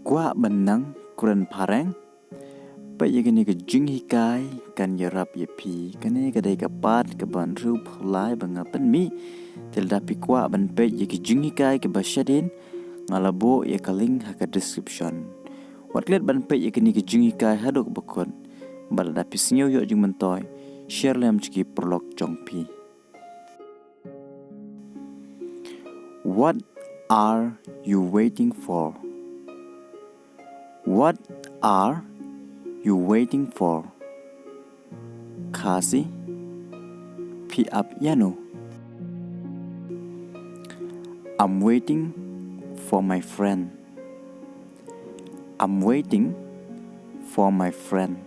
Kwah benang Kren Phareng Peit yakini ke Jinghikai kan yarap yepi kane kadai kapat ke ban ru phlai bangapan mi tilda Phi Kwah ban Peit yaki Jinghikai ke basyadin ngalabo ya kaling haka description watlet ban Peit yakini ke Jinghikai hadok bakon balada pisnyo yo jing mentoy share lem chiki prolog jongpi. What are you waiting for? What are you waiting for? Kasi Pi up yano. I'm waiting for my friend. I'm waiting for my friend.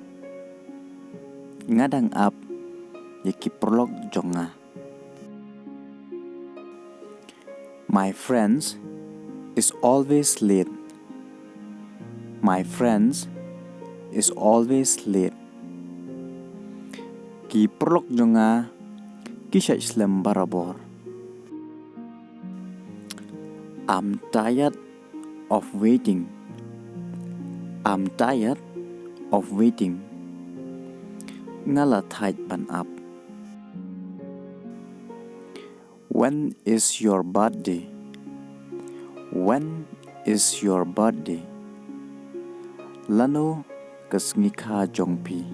Ngadang up yaki prolog jonga. My friends is always late. My friends is always late. Ki prolog jonga kisha islam barabor. I'm tired of waiting. I'm tired of waiting. Ngala tight ban up. When is your birthday? When is your birthday? Lano kasngika jongpi.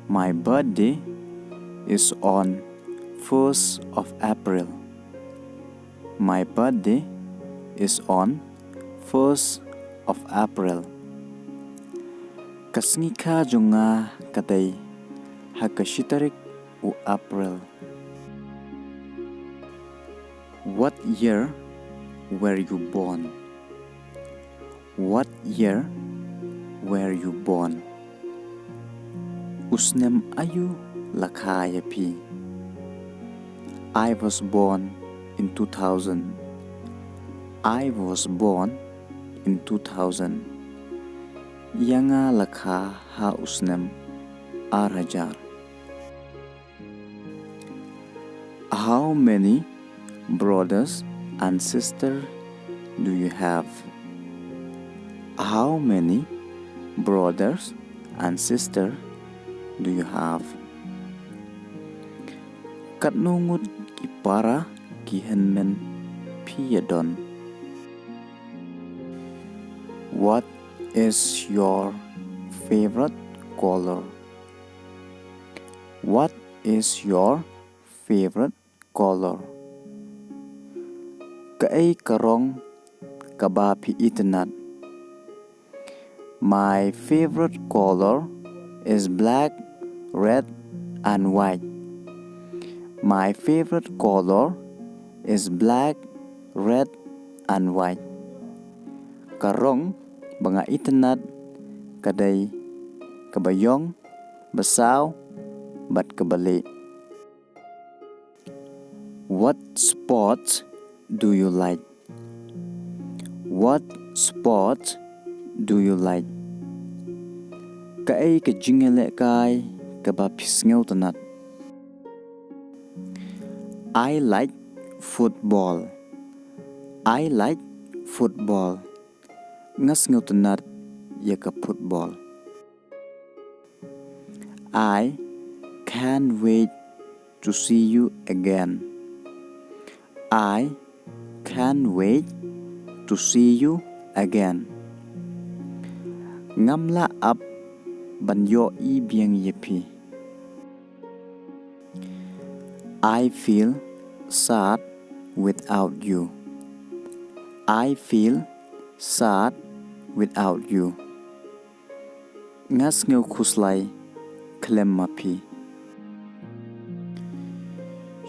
My birthday is on 1st of April. My birthday is on 1st of April. Kasngika jonga kadai hakashitarik u April. What year were you born? What year were you born? Usnem ayu lakaya pi. I was born in 2000. I was born in 2000. Yanga lakha ha usnem arajar. How many brothers and sisters do you have? How many brothers and sisters do you have? Katnungut ki para ki henmen piyadon. What is your favorite color? What is your favorite color? Kaay karong kaba pi itanat. My favorite color is black, red, and white. My favorite color is black, red, and white. Karong banga itanat kadai kabayong basaw bat kabali. What sports do you like? What sports do you like? Kaay ka Jinghikai kaba pisngaw tanat. I like football. I like football. Ngasngaw tanat yaka football. I can't wait to see you again. I can't wait to see you again. Ngamla up banyo ibiang yepi. I feel sad without you. I feel sad without you. Ngasngaw khuslay klem mapi.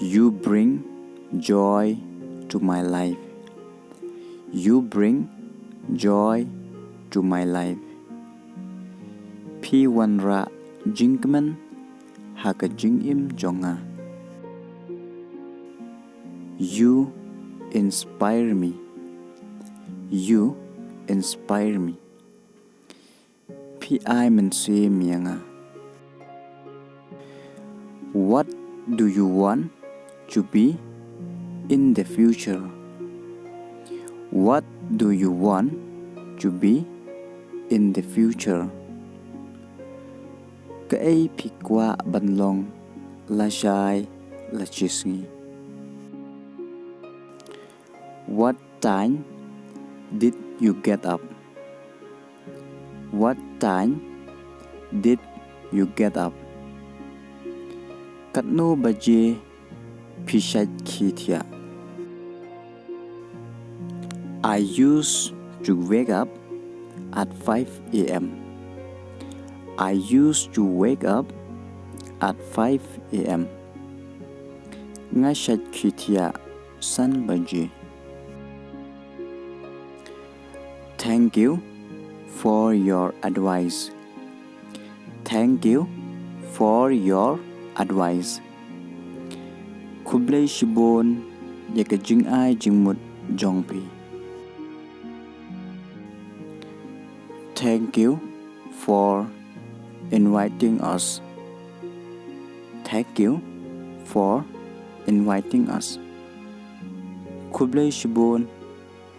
You bring joy to my life. You bring joy to my life. Pi wanra jingkmen haka jingim jonga. You inspire me. You inspire me. Pi I mensue mianga. What do you want to be in the future? What do you want to be in the future? Cái Phi Kwah ban long la shai la chisngi. What time did you get up? What time did you get up? Katno baje pishat khithia. I used to wake up at 5 a.m. I used to wake up at 5 a.m. Ngashat khithia san baje. Thank you for your advice. Thank you for your advice. Kublai shibon yaka jing'ai jingmut jongpi. Thank you for inviting us. Thank you for inviting us. Kublai shibon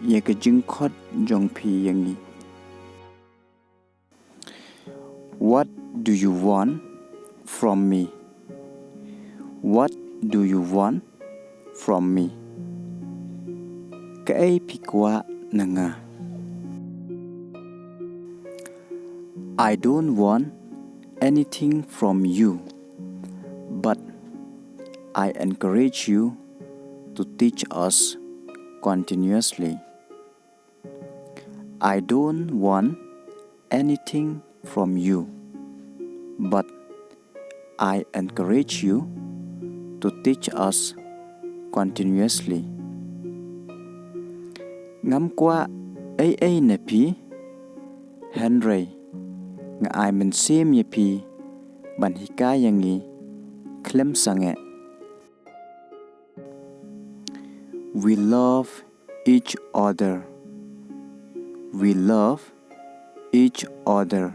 yaka jingkhot jongpi yangi. What do you want from me? What do you want from me? Cái Phi Kwah nanga. I don't want anything from you, but I encourage you to teach us continuously. I don't want anything from you, but I encourage you to teach us continuously. Ngam kwa ai na pi Henry nga ai men sem ye pi ban hikai yangi klem sange. We love each other. We love each other.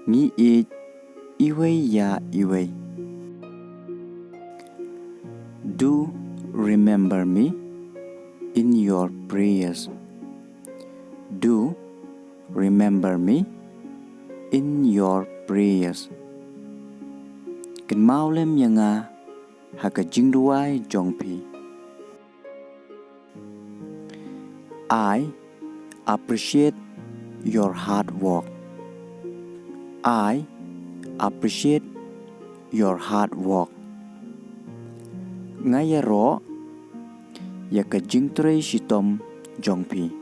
Ngi e iwe ya iwe. Do remember me in your prayers. Do remember me in your prayers. Ken maulem yanga haka jingduai jongpi. I appreciate your hard work. I appreciate your hard work. Ngaya ro yaka jingtrei shitom jongpi.